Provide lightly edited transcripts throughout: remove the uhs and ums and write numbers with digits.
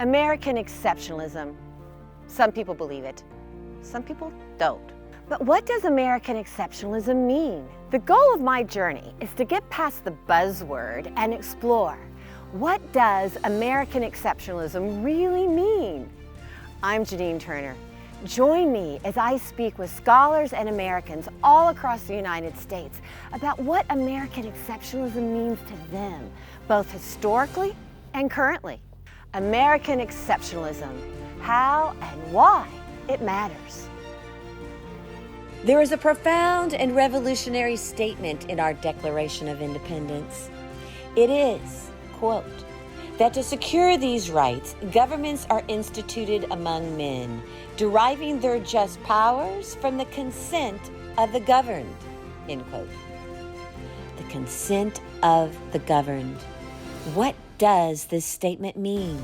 American exceptionalism. Some people believe it, some people don't. But what does American exceptionalism mean? The goal of my journey is to get past the buzzword and explore, what does American exceptionalism really mean? I'm Janine Turner. Join me as I speak with scholars and Americans all across the United States about what American exceptionalism means to them, both historically and currently. American exceptionalism, how and why it matters. There is a profound and revolutionary statement in our Declaration of Independence. It is, quote, that to secure these rights, governments are instituted among men, deriving their just powers from the consent of the governed, end quote. The consent of the governed. What does this statement mean?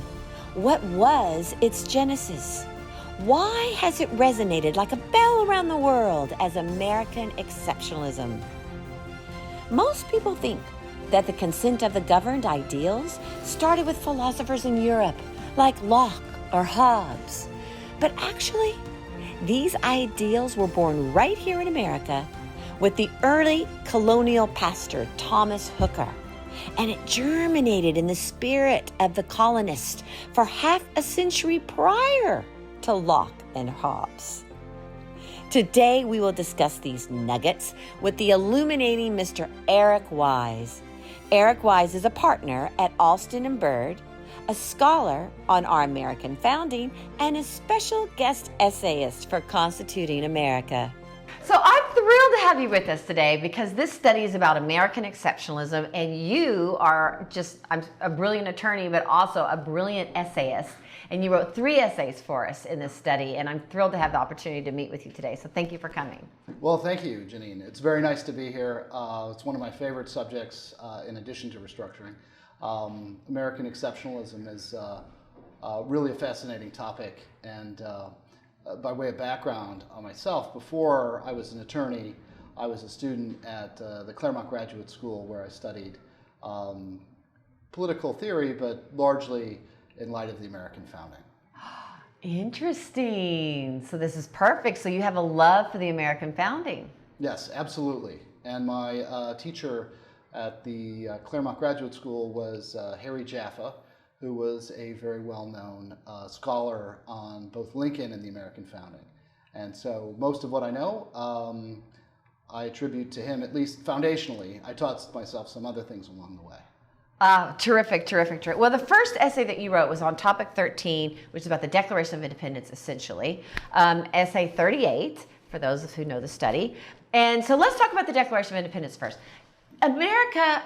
What was its genesis? Why has it resonated like a bell around the world as American exceptionalism? Most people think that the consent of the governed ideals started with philosophers in Europe, like Locke or Hobbes. But actually, these ideals were born right here in America with the early colonial pastor Thomas Hooker. And it germinated in the spirit of the colonists for half a century prior to Locke and Hobbes. Today, we will discuss these nuggets with the illuminating Mr. Eric Wise. Eric Wise is a partner at Alston and Bird, a scholar on our American founding, and a special guest essayist for Constituting America. So I'm thrilled to have you with us today because this study is about American exceptionalism, and you are just a brilliant attorney, but also a brilliant essayist. And you wrote 3 essays for us in this study, and I'm thrilled to have the opportunity to meet with you today. So thank you for coming. Well, thank you, Janine. It's very nice to be here. It's one of my favorite subjects in addition to restructuring. American exceptionalism is really a fascinating topic. And by way of background on myself, before I was an attorney, I was a student at the Claremont Graduate School where I studied political theory, but largely in light of the American founding. Interesting. So this is perfect. So you have a love for the American founding. Yes, absolutely. And my teacher at the Claremont Graduate School was Harry Jaffa, who was a very well-known scholar on both Lincoln and the American founding. And so most of what I know, I attribute to him, at least foundationally. I taught myself some other things along the way. Terrific, terrific, terrific. Well, the first essay that you wrote was on topic 13, which is about the Declaration of Independence, essentially. Essay 38, for those of who know the study. And so let's talk about the Declaration of Independence first. America,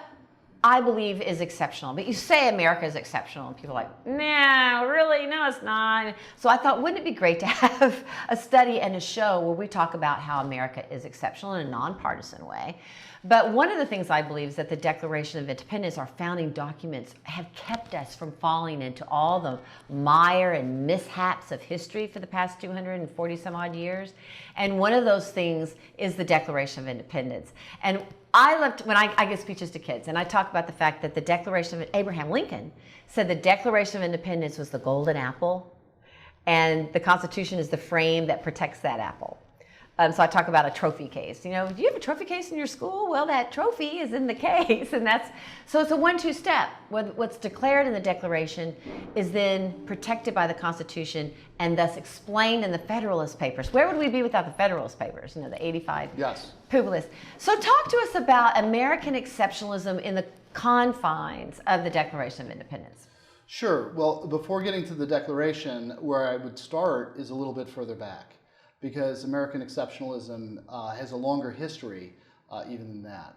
I believe, is exceptional. But you say America is exceptional, and people are like, no, really? No, it's not. So I thought, wouldn't it be great to have a study and a show where we talk about how America is exceptional in a nonpartisan way? But one of the things I believe is that the Declaration of Independence, our founding documents, have kept us from falling into all the mire and mishaps of history for the past 240 some odd years. And one of those things is the Declaration of Independence. And I love when I give speeches to kids, and I talk about the fact that the Declaration of Abraham Lincoln said the Declaration of Independence was the golden apple, and the Constitution is the frame that protects that apple. So I talk about a trophy case. You know, do you have a trophy case in your school? Well, that trophy is in the case, and so it's a 1-2 step. What's declared in the Declaration is then protected by the Constitution and thus explained in the Federalist Papers. Where would we be without the Federalist Papers? You know, the 85 Pubilists. So talk to us about American exceptionalism in the confines of the Declaration of Independence. Sure. Well, before getting to the Declaration, where I would start is a little bit further back, because American exceptionalism has a longer history even than that.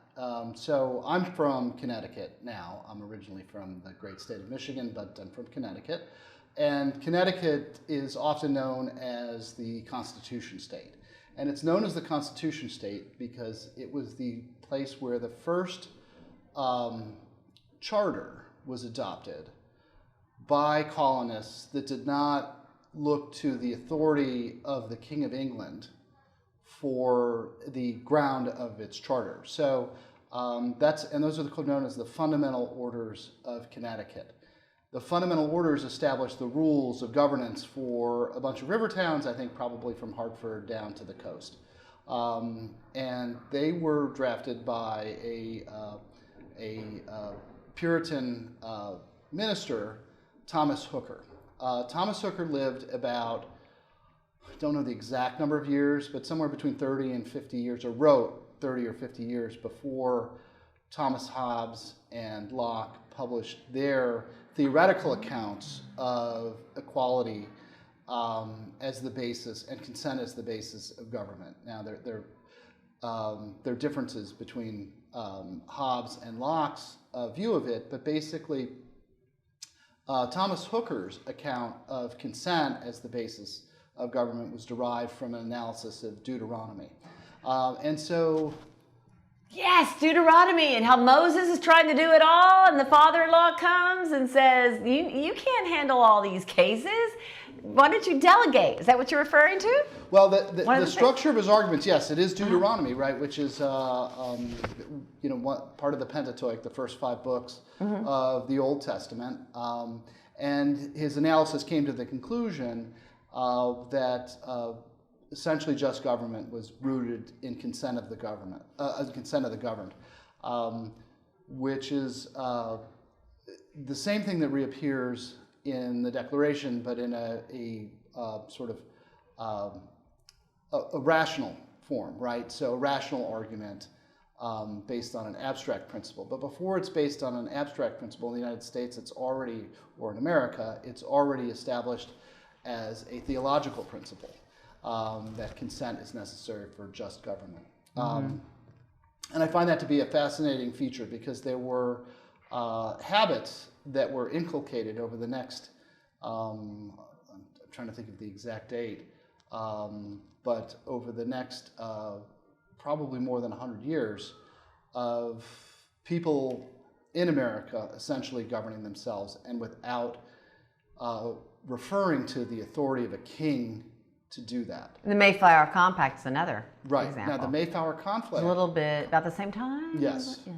So I'm from Connecticut now. I'm originally from the great state of Michigan, but I'm from Connecticut. And Connecticut is often known as the Constitution State. And it's known as the Constitution State because it was the place where the first charter was adopted by colonists that did not look to the authority of the King of England for the ground of its charter. So those are known as the Fundamental Orders of Connecticut. the fundamental orders established the rules of governance for a bunch of river towns, I think probably from Hartford down to the coast. And they were drafted by a Puritan minister, Thomas Hooker. Thomas Hooker lived about, I don't know the exact number of years, but somewhere between 30 and 50 years, or wrote 30 or 50 years before Thomas Hobbes and Locke published their theoretical accounts of equality as the basis, and consent as the basis of government. Now, there are differences between Hobbes and Locke's view of it, but basically Thomas Hooker's account of consent as the basis of government was derived from an analysis of Deuteronomy. And so Yes, Deuteronomy, and how Moses is trying to do it all, and the father-in-law comes and says, you can't handle all these cases. Why don't you delegate? Is that what you're referring to? Well, the structure of his arguments, yes, it is Deuteronomy, right, which is part of the Pentateuch, the first 5 books of the Old Testament. And his analysis came to the conclusion that essentially just government was rooted in consent of the government, consent of the governed, which is the same thing that reappears in the Declaration, but in a sort of a rational form, right? So a rational argument based on an abstract principle. But before it's based on an abstract principle in the United States, it's already, or in America, it's already established as a theological principle. That consent is necessary for just government. And I find that to be a fascinating feature because there were habits that were inculcated over the next, I'm trying to think of the exact date, but over the next probably more than 100 years of people in America essentially governing themselves and without referring to the authority of a king to do that. The Mayflower Compact is another example. Now, the Mayflower Conflict. A little bit about the same time? Yes. Yeah.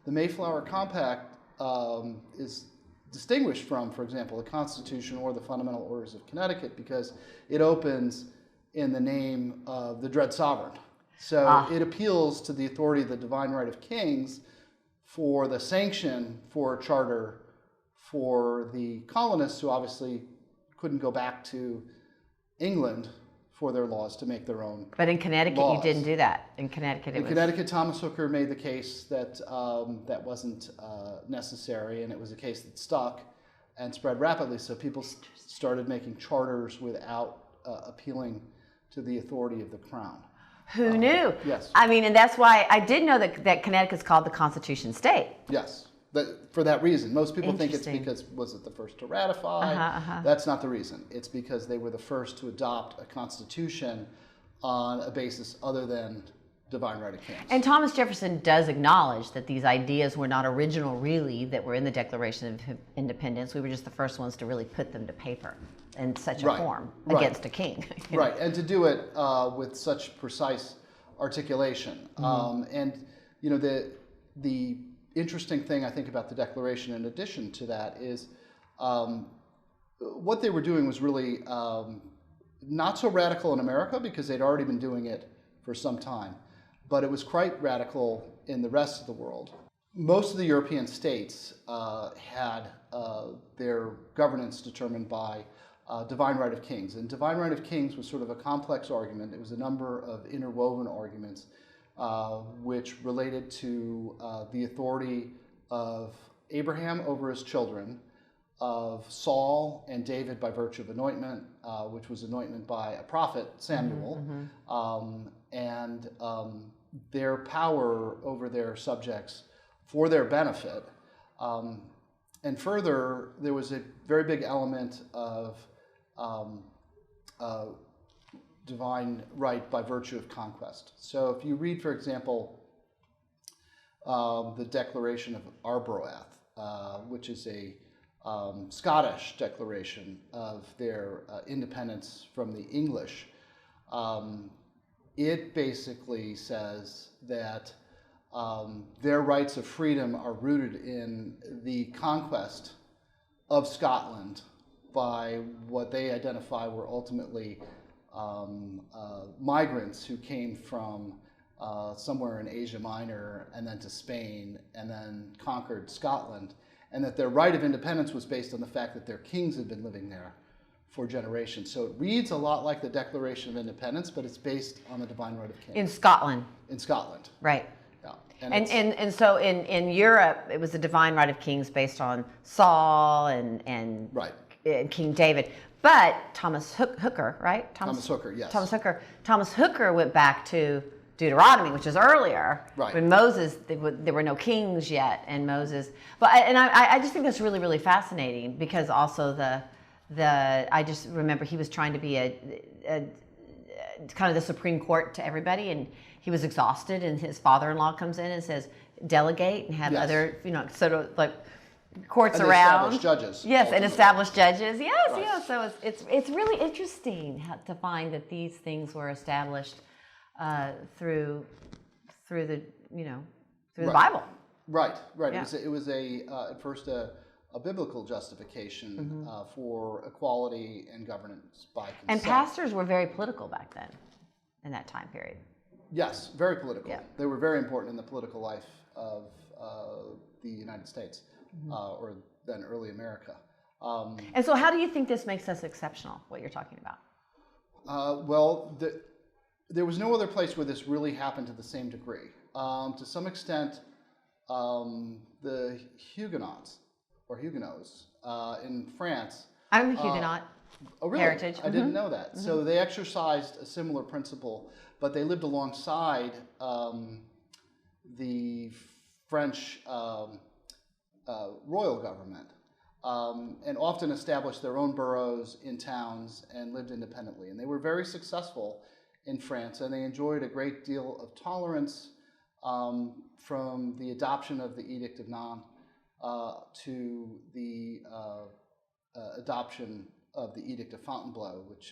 The Mayflower Compact is distinguished from, for example, the Constitution or the Fundamental Orders of Connecticut because it opens in the name of the dread sovereign. So it appeals to the authority of the divine right of kings for the sanction for a charter for the colonists who obviously couldn't go back to England for their laws to make their own. But in Connecticut, laws. you didn't do that. In Connecticut, Connecticut, Thomas Hooker made the case that that wasn't necessary, and it was a case that stuck and spread rapidly. So people started making charters without appealing to the authority of the crown. Who knew? Yes. I mean, and that's why I did know that Connecticut's called the Constitution State. Yes. For that reason. Most people think it's because, was it the first to ratify? That's not the reason. It's because they were the first to adopt a constitution on a basis other than divine right of kings. And Thomas Jefferson does acknowledge that these ideas were not original, really, that were in the Declaration of Independence. We were just the first ones to really put them to paper in such a form against a king. Right, and to do it with such precise articulation. And, you know, the interesting thing I think about the Declaration in addition to that is what they were doing was really not so radical in America because they'd already been doing it for some time, but it was quite radical in the rest of the world. Most of the European states had their governance determined by divine right of kings, and divine right of kings was sort of a complex argument. It was a number of interwoven arguments which related to the authority of Abraham over his children, of Saul and David by virtue of anointment, which was anointment by a prophet, Samuel, and their power over their subjects for their benefit. And further, there was a very big element of divine right by virtue of conquest. So if you read, for example, the Declaration of Arbroath, which is a Scottish declaration of their independence from the English, it basically says that their rights of freedom are rooted in the conquest of Scotland by what they identify were ultimately migrants who came from somewhere in Asia Minor and then to Spain and then conquered Scotland, and that their right of independence was based on the fact that their kings had been living there for generations. So it reads a lot like the Declaration of Independence, but it's based on the divine right of kings. In Scotland. In Scotland. Right. Yeah. And so in Europe, it was the divine right of kings based on Saul and right. King David. But Thomas Hooker, right? Thomas Hooker, yes. Thomas Hooker went back to Deuteronomy, which is earlier, right. when Moses, there were no kings yet, and Moses. But I just think that's really, really fascinating, because also I just remember he was trying to be a kind of the Supreme Court to everybody, and he was exhausted, and his father-in-law comes in and says, delegate and have yes. other, sort of like courts and around. Established judges. Yes, ultimately. and established judges. Yes, right. yes. So it's really interesting to find that these things were established through the through the Bible. Right. Yeah. It was at first a biblical justification for equality and governance by consent. And pastors were very political back then, in that time period. Yes, very political. Yeah. They were very important in the political life of the United States, or then early America. And so how do you think this makes us exceptional, what you're talking about? Well, there was no other place where this really happened to the same degree. To some extent, the Huguenots, or Huguenots, in France. I'm a Huguenot. Oh, really? Heritage. I didn't know that. So they exercised a similar principle, but they lived alongside the French royal government, and often established their own boroughs in towns and lived independently. And they were very successful in France, and they enjoyed a great deal of tolerance from the adoption of the Edict of Nantes to the adoption of the Edict of Fontainebleau, which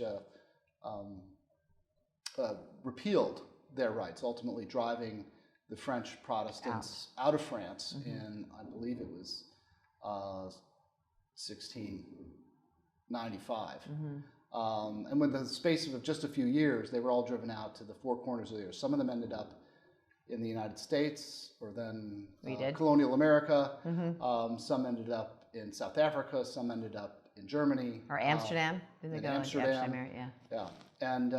repealed their rights, ultimately driving the French Protestants out of France in, I believe it was 1695. And within the space of just a few years, they were all driven out to the four corners of the earth. Some of them ended up in the United States, or then colonial America. Some ended up in South Africa. Some ended up in Germany. Or Amsterdam. Didn't they go Amsterdam. into Amsterdam? Yeah. And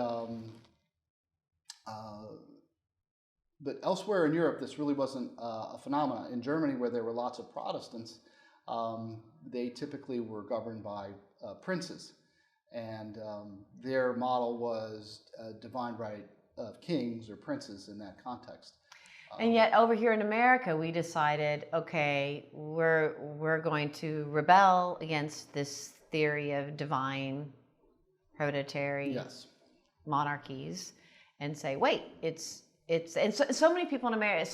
but elsewhere in Europe, this really wasn't a phenomenon. In Germany, where there were lots of Protestants, they typically were governed by princes, and their model was divine right of kings or princes in that context. And yet over here in America, we decided, okay, we're going to rebel against this theory of divine hereditary monarchies, and say, wait, it's and so many people in America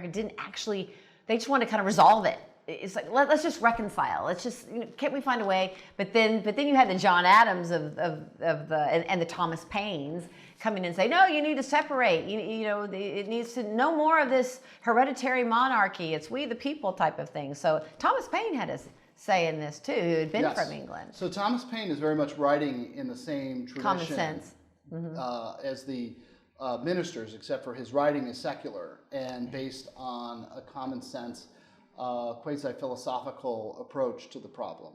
didn't actually, they just want to kind of resolve it. It's like, let's just reconcile. Let's just, can't we find a way? But then you had the John Adams and the Thomas Paines coming in and say, no, you need to separate. It needs to no more of this hereditary monarchy. It's we the people type of thing. So Thomas Paine had a say in this too, who had been from England. So Thomas Paine is very much writing in the same tradition. Common sense. As the ministers, except for his writing is secular and based on a common sense, quasi-philosophical approach to the problem.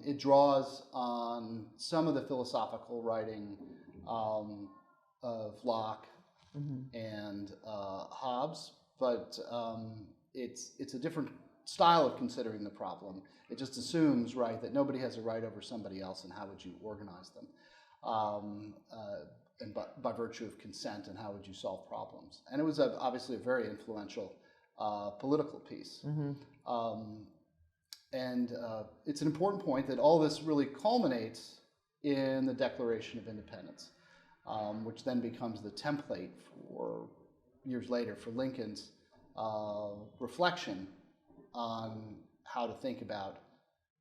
It draws on some of the philosophical writing of Locke and Hobbes, but it's a different style of considering the problem. It just assumes, right, that nobody has a right over somebody else, and how would you organize them? And by virtue of consent, and how would you solve problems? And it was obviously a very influential political piece. And it's an important point that all this really culminates in the Declaration of Independence, which then becomes the template for, years later, for Lincoln's reflection on how to think about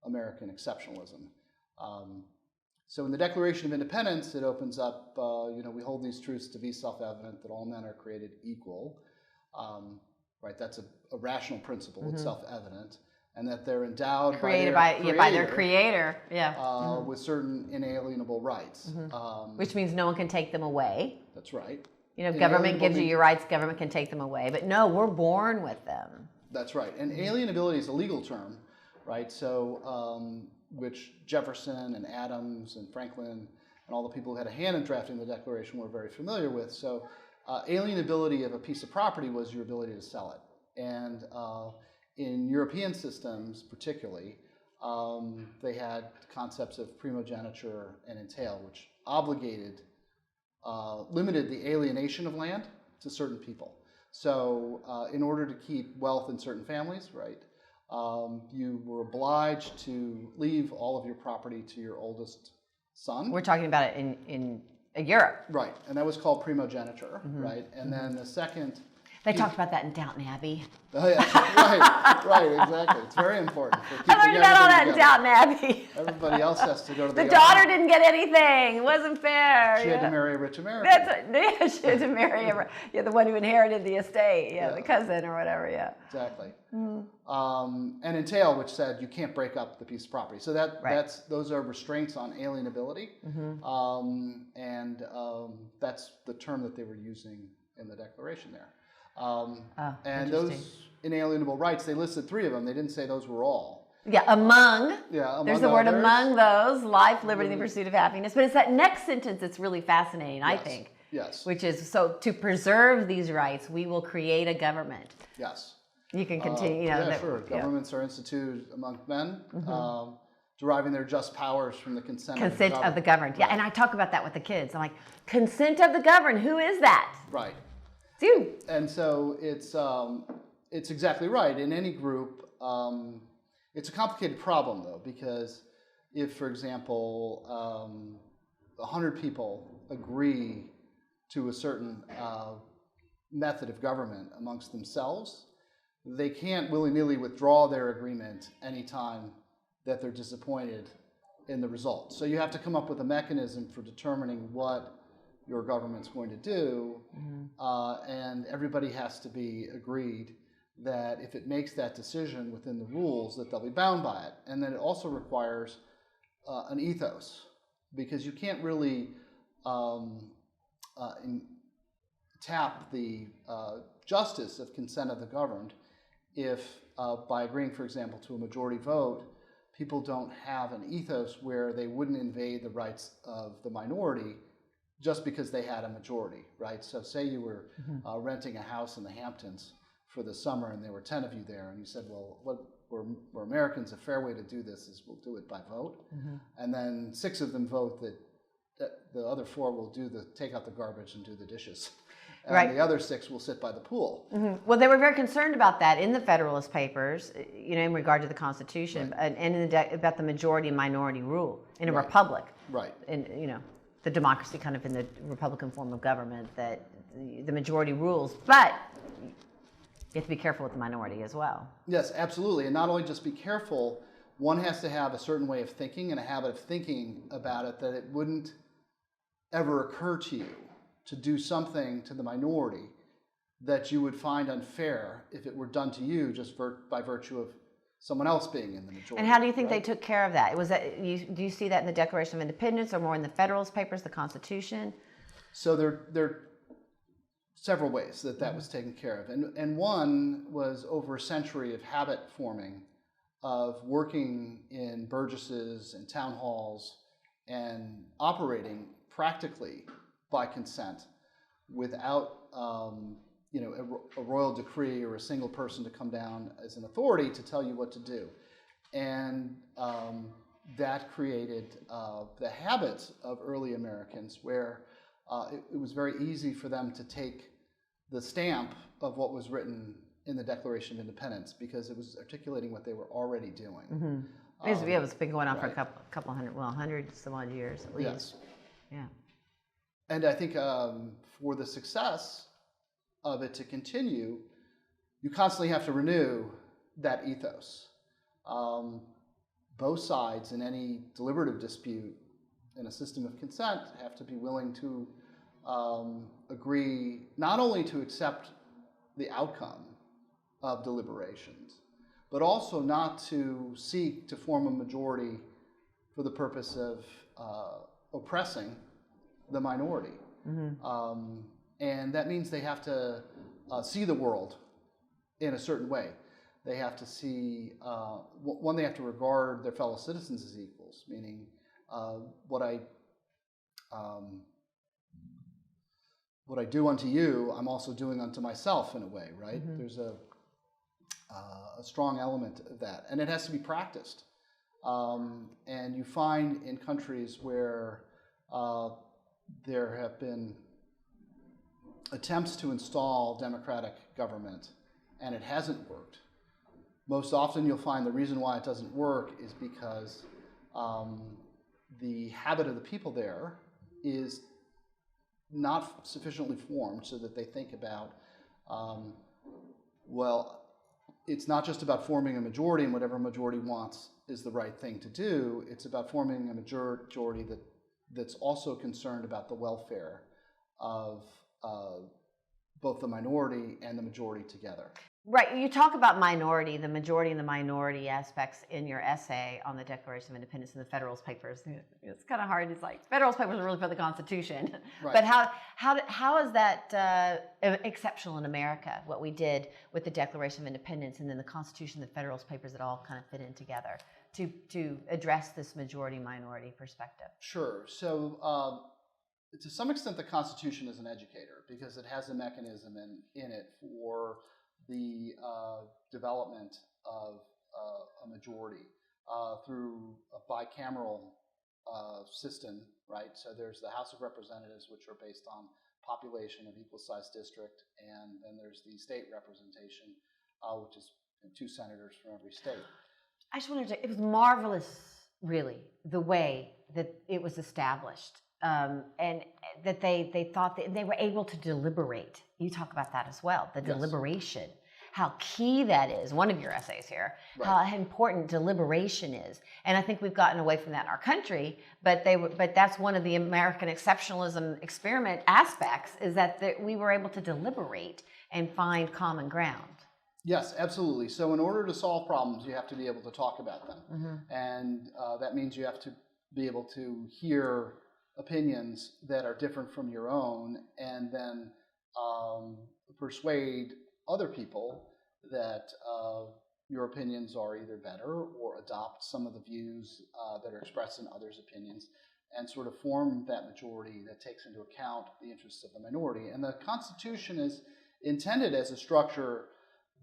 American exceptionalism. So in the Declaration of Independence, it opens up, we hold these truths to be self-evident, that all men are created equal. Right, that's a rational principle, it's self-evident. and that they're endowed Created by their creator. with certain inalienable rights. Which means no one can take them away. That's right. Government gives you your rights, government can take them away. But no, we're born with them. That's right. And alienability is a legal term, right? So, which Jefferson and Adams and Franklin and all the people who had a hand in drafting the Declaration were very familiar with. So, alienability of a piece of property was your ability to sell it. And in European systems, particularly, they had concepts of primogeniture and entail, which limited the alienation of land to certain people. So, in order to keep wealth in certain families, right, you were obliged to leave all of your property to your oldest son. We're talking about it in Europe. Right, and that was called primogeniture, right? And then the second... They talked about that in Downton Abbey. Oh, yeah, right, exactly. It's very important for keeping I learned about all that in together. Downton Abbey. Everybody else has to go to the The daughter didn't get anything. It wasn't fair. She had to marry a rich American. That's right. Yeah, she had to marry the one who inherited the estate. Yeah, the cousin or whatever. Yeah. Exactly. And entail, which said you can't break up the piece of property. So those are restraints on alienability, and that's the term that they were using in the Declaration there. And those inalienable rights, they listed 3 of them. They didn't say those were all. Yeah, among. Yeah, There's the word among those: life, liberty, and the pursuit of happiness. But it's that next sentence that's really fascinating, I think. Yes. Which is, so to preserve these rights, we will create a government. Yes. You can continue. Sure. Governments are instituted among men, deriving their just powers from the consent of the governed. Yeah, and I talk about that with the kids. I'm like, consent of the governed. Who is that? Right. It's you. And so it's exactly right. In any group, it's a complicated problem though, because if, for example, 100 people agree to a certain method of government amongst themselves, they can't willy-nilly withdraw their agreement anytime that they're disappointed in the result. So you have to come up with a mechanism for determining what your government's going to do, and everybody has to be agreed that if it makes that decision within the rules, that they'll be bound by it. And then it also requires an ethos, because you can't really tap the justice of consent of the governed if, by agreeing, for example, to a majority vote, people don't have an ethos where they wouldn't invade the rights of the minority just because they had a majority, right? So say you were renting a house in the Hamptons for the summer and there were 10 of you there, and you said, well, we're Americans, a fair way to do this is we'll do it by vote. And then 6 of them vote that the other 4 will take out the garbage and do the dishes. And the other 6 will sit by the pool. Well, they were very concerned about that in the Federalist Papers, in regard to the Constitution, and about the majority and minority rule in a republic. Right. And, the democracy kind of in the Republican form of government, that the majority rules, but you have to be careful with the minority as well. Yes, absolutely. And not only just be careful, one has to have a certain way of thinking and a habit of thinking about it, that it wouldn't ever occur to you to do something to the minority that you would find unfair if it were done to you just by virtue of someone else being in the majority. And how do you think they took care of that? Do you see that in the Declaration of Independence, or more in the Federalist Papers, the Constitution? So there are several ways that was taken care of. And one was over a century of habit forming, of working in burgesses and town halls and operating practically by consent without a royal decree or a single person to come down as an authority to tell you what to do. And that created the habits of early Americans, where it was very easy for them to take the stamp of what was written in the Declaration of Independence, because it was articulating what they were already doing. It's been going on for a couple hundred, 100 some odd years at least. Yes. Yeah. And I think for the success of it to continue, you constantly have to renew that ethos. Both sides in any deliberative dispute in a system of consent have to be willing to agree not only to accept the outcome of deliberations, but also not to seek to form a majority for the purpose of oppressing the minority. And that means they have to see the world in a certain way. They have to see, one, they have to regard their fellow citizens as equals, meaning what I do unto you, I'm also doing unto myself in a way, right? There's a strong element of that, and it has to be practiced. And you find in countries where there have been attempts to install democratic government and it hasn't worked, most often you'll find the reason why it doesn't work is because the habit of the people there is not sufficiently formed so that they think about, well, it's not just about forming a majority and whatever majority wants is the right thing to do. It's about forming a majority that's also concerned about the welfare of both the minority and the majority together. Right. You talk about minority, the majority and the minority aspects in your essay on the Declaration of Independence in the Federalist Papers. It's kind of hard. It's like Federalist Papers are really for the Constitution. Right. But how is that exceptional in America, what we did with the Declaration of Independence and then the Constitution, the Federalist Papers, that all kind of fit in together to address this majority-minority perspective? Sure. So to some extent, the Constitution is an educator because it has a mechanism in it for the development of a majority through a bicameral system, right? So there's the House of Representatives, which are based on population of equal-sized district, and then there's the state representation, which is 2 senators from every state. I just wanted to, it was marvelous, really, the way that it was established. And that they thought that they were able to deliberate. You talk about that as well, the deliberation, how key that is. One of your essays here, how important deliberation is. And I think we've gotten away from that in our country, but that's one of the American exceptionalism experiment aspects, is that we were able to deliberate and find common ground. Yes, absolutely. So in order to solve problems, you have to be able to talk about them. And that means you have to be able to hear opinions that are different from your own, and then persuade other people that your opinions are either better, or adopt some of the views that are expressed in others' opinions, and sort of form that majority that takes into account the interests of the minority. And the Constitution is intended as a structure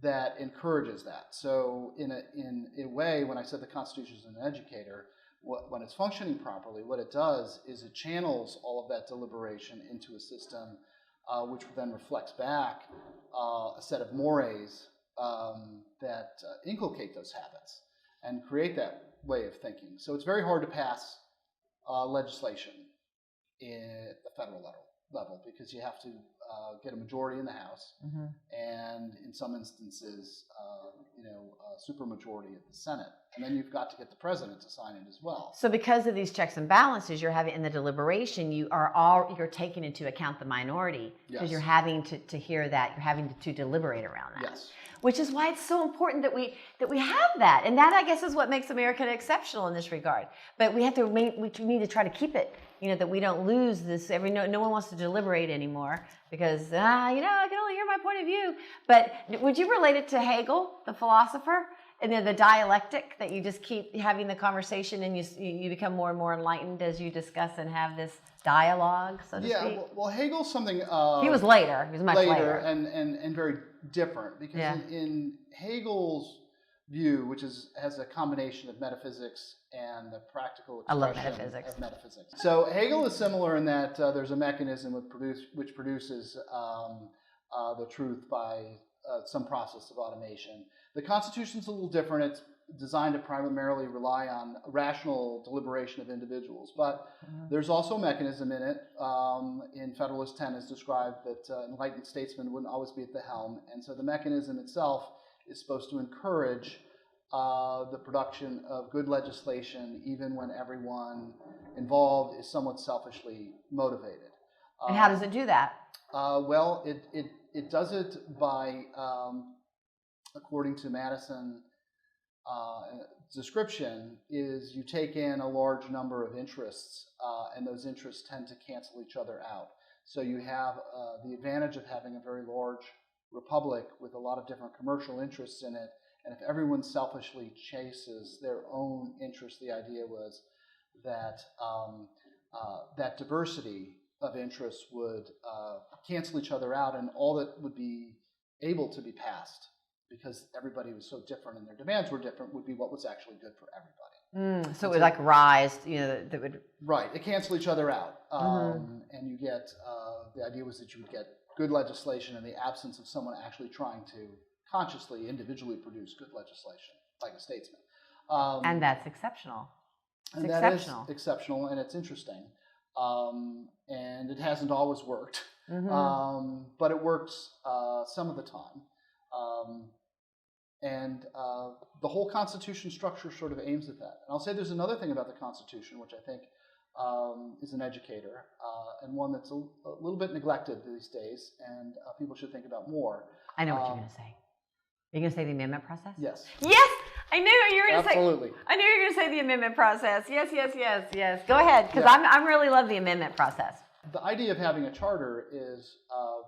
that encourages that. So in a way, when I said the Constitution is an educator, when it's functioning properly, what it does is it channels all of that deliberation into a system which then reflects back a set of mores that inculcate those habits and create that way of thinking. So it's very hard to pass legislation at the federal level because you have to get a majority in the House, and in some instances, a supermajority at the Senate, and then you've got to get the president to sign it as well. So, because of these checks and balances, you're having in the deliberation, you're taking into account the minority because you're having to hear that, you're having to deliberate around that. Yes. Which is why it's so important that we have that, and that, I guess, is what makes America exceptional in this regard. But we need to try to keep it, that we don't lose this. No one wants to deliberate anymore because I can only hear my point of view. But would you relate it to Hegel, the philosopher, and then the dialectic, that you just keep having the conversation and you become more and more enlightened as you discuss and have this dialogue, so to speak? Yeah, well, Hegel's something... he was later. He was much later. And very different, because in Hegel's view, which has a combination of metaphysics and the practical expression of metaphysics. So Hegel is similar in that there's a mechanism which produces the truth by some process of automation. The Constitution's a little different. It's designed to primarily rely on rational deliberation of individuals, but there's also a mechanism in it. In Federalist 10 is described that enlightened statesmen wouldn't always be at the helm, and so the mechanism itself is supposed to encourage the production of good legislation, even when everyone involved is somewhat selfishly motivated. And how does it do that? Well, it does it by, according to Madison, description is you take in a large number of interests, and those interests tend to cancel each other out. So you have the advantage of having a very large republic with a lot of different commercial interests in it, and if everyone selfishly chases their own interests, the idea was that that diversity of interests would cancel each other out, and all that would be able to be passed, because everybody was so different and their demands were different, would be what was actually good for everybody. So it would like rise, that would... Right, it cancel each other out. And you get, the idea was that you would get good legislation in the absence of someone actually trying to consciously, individually produce good legislation, like a statesman. And that's exceptional. And that is exceptional, and it's interesting. And it hasn't always worked, but it works some of the time. And the whole Constitution structure sort of aims at that. And I'll say there's another thing about the Constitution, which I think is an educator, and one that's a little bit neglected these days, and people should think about more. I know what you're going to say. Are you going to say the amendment process? Yes. Yes! I knew you were going to say... Absolutely. I knew you were going to say the amendment process. Yes. Go ahead, because I really love the amendment process. The idea of having a charter is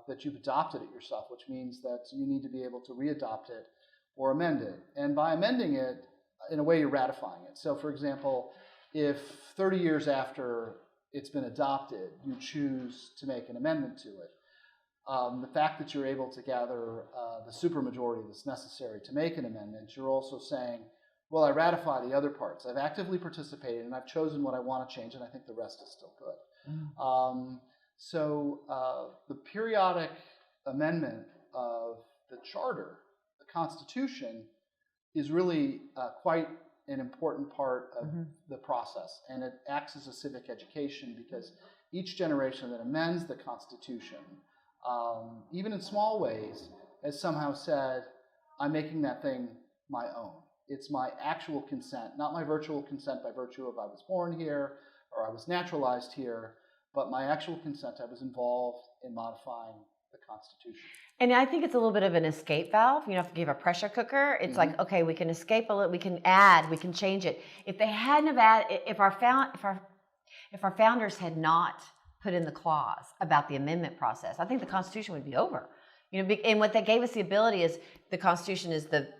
that you've adopted it yourself, which means that you need to be able to re-adopt it or amend it. And by amending it, in a way, you're ratifying it. So, for example, if 30 years after it's been adopted, you choose to make an amendment to it, the fact that you're able to gather the supermajority that's necessary to make an amendment, you're also saying, well, I ratify the other parts. I've actively participated, and I've chosen what I want to change, and I think the rest is still good. So the periodic amendment of the Charter, the Constitution, is really quite an important part of the process, and it acts as a civic education, because each generation that amends the Constitution, even in small ways, has somehow said, I'm making that thing my own. It's my actual consent, not my virtual consent by virtue of I was born here or I was naturalized here, but my actual consent. I was involved in modifying the Constitution. And I think it's a little bit of an escape valve. You know, if you have a pressure cooker, it's like, okay, we can escape a little, we can add, we can change it. If they hadn't have added, if our founders had not put in the clause about the amendment process, I think the Constitution would be over. You know, and what that gave us the ability is the Constitution is the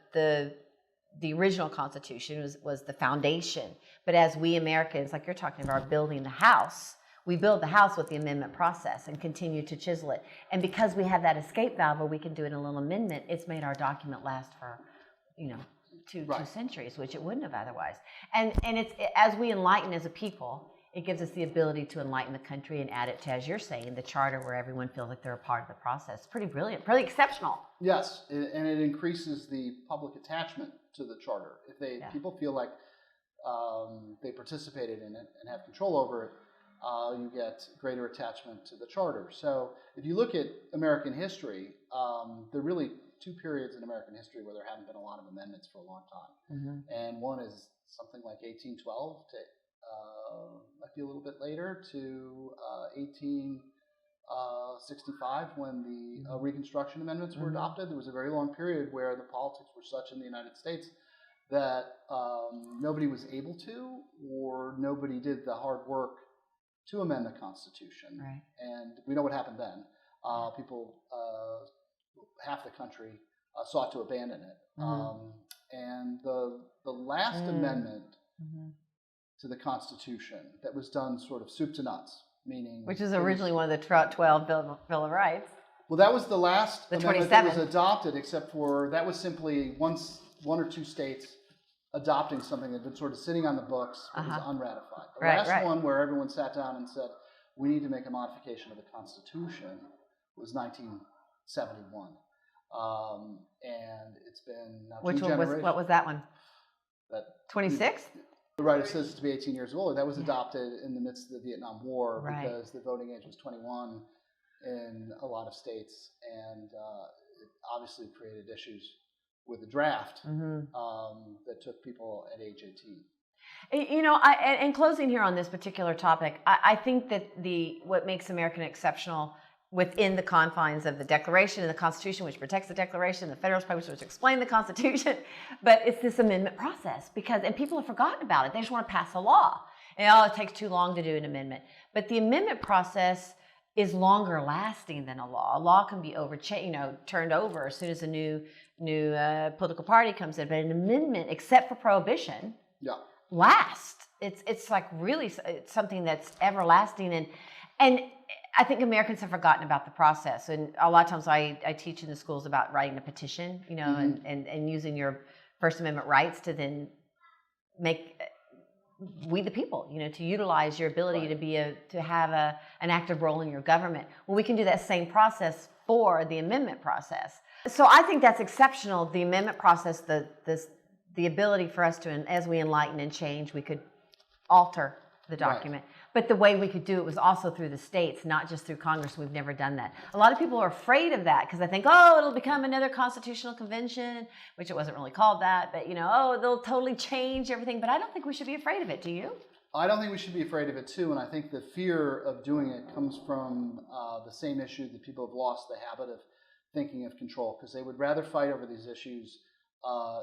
original Constitution was the foundation. But as we Americans, like you're talking about, are building the house, we build the house with the amendment process and continue to chisel it. And because we have that escape valve where we can do it in a little amendment, it's made our document last for, two centuries, which it wouldn't have otherwise. And it's, as we enlighten as a people, it gives us the ability to enlighten the country and add it to, as you're saying, the charter where everyone feels like they're a part of the process. It's pretty brilliant, pretty exceptional. Yes, and it increases the public attachment to the charter. If people feel like they participated in it and have control over it, you get greater attachment to the charter. So if you look at American history, there are really two periods in American history where there haven't been a lot of amendments for a long time. And one is something like 1812 to might be a little bit later, to 1865, when the Reconstruction Amendments were adopted. There was a very long period where the politics were such in the United States that nobody was able to, or nobody did the hard work to amend the Constitution. Right. And we know what happened then. People, half the country, sought to abandon it. And the last amendment to the Constitution that was done sort of soup to nuts, meaning... Which is originally one of the 12 Bill of Rights. Well, that was the last amendment 27. that was adopted, except for that was simply one or two states adopting something that had been sort of sitting on the books but was unratified. The last one where everyone sat down and said, we need to make a modification of the Constitution was 1971. And it's been now Which two one generations. what was that one? That 26? Right, it says to be 18 years old. That was adopted in the midst of the Vietnam War because the voting age was 21 in a lot of states, and it obviously created issues with the draft that took people at age 18. You know, in closing here on this particular topic, I think that what makes American exceptional within the confines of the Declaration and the Constitution, which protects the Declaration, the Federalist Papers, which explain the Constitution. But it's this amendment process and people have forgotten about it. They just want to pass a law. And it takes too long to do an amendment. But the amendment process is longer lasting than a law. A law can be turned over as soon as a new political party comes in. But an amendment, except for prohibition, lasts. It's like really it's something that's everlasting. And I think Americans have forgotten about the process. And a lot of times I teach in the schools about writing a petition, and using your First Amendment rights to then make we the people, to utilize your ability to have an active role in your government. Well, we can do that same process for the amendment process. So I think that's exceptional. The amendment process, the ability for us to, as we enlighten and change, we could alter the document. Right. But the way we could do it was also through the states, not just through Congress. We've never done that. A lot of people are afraid of that because they think, it'll become another constitutional convention, which it wasn't really called that, but they'll totally change everything. But I don't think we should be afraid of it. Do you? I don't think we should be afraid of it too, and I think the fear of doing it comes from the same issue that people have lost the habit of thinking of control, because they would rather fight over these issues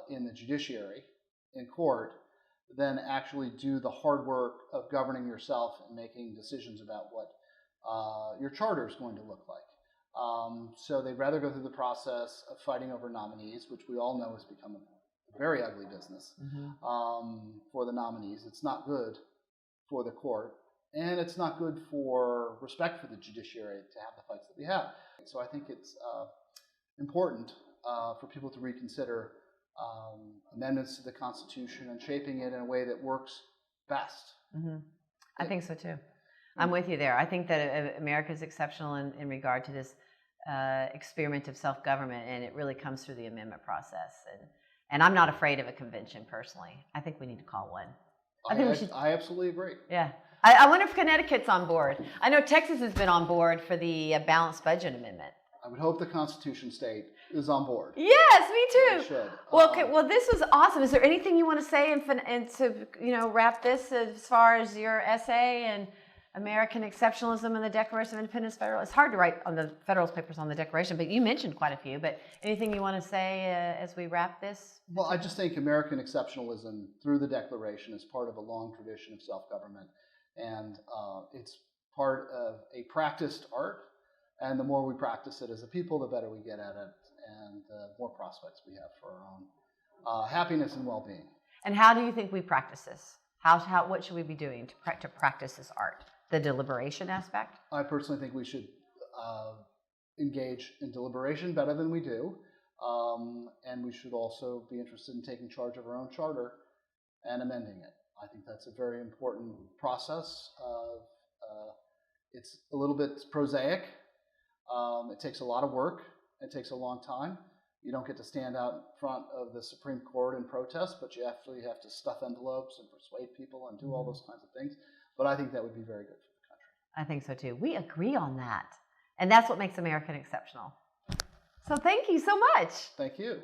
in the judiciary, in court, than actually do the hard work of governing yourself and making decisions about what your charter is going to look like. So they'd rather go through the process of fighting over nominees, which we all know has become a very ugly business for the nominees. It's not good for the court, and it's not good for respect for the judiciary to have the fights that we have. So I think it's important for people to reconsider amendments to the Constitution and shaping it in a way that works best. I think so too. I'm with you there. I think that America is exceptional in regard to this experiment of self-government, and it really comes through the amendment process. And I'm not afraid of a convention personally. I think we need to call one. I absolutely agree. Yeah. I wonder if Connecticut's on board. I know Texas has been on board for the balanced budget amendment. I would hope the Constitution state is on board. Yes, me too. They should. Well, okay, well, this was awesome. Is there anything you want to say and to wrap this as far as your essay and American Exceptionalism and the Declaration of Independence Federal? It's hard to write on the Federalist Papers on the Declaration, but you mentioned quite a few. But anything you want to say as we wrap this? Well, I just think American Exceptionalism through the Declaration is part of a long tradition of self-government, and it's part of a practiced art. And the more we practice it as a people, the better we get at it, and the more prospects we have for our own happiness and well-being. And how do you think we practice this? What should we be doing to practice this art? The deliberation aspect? I personally think we should engage in deliberation better than we do, and we should also be interested in taking charge of our own charter and amending it. I think that's a very important process. It's a little bit prosaic. It takes a lot of work. It takes a long time. You don't get to stand out in front of the Supreme Court and protest, but you actually have to stuff envelopes and persuade people and do all those kinds of things. But I think that would be very good for the country. I think so too. We agree on that. And that's what makes American exceptional. So thank you so much. Thank you.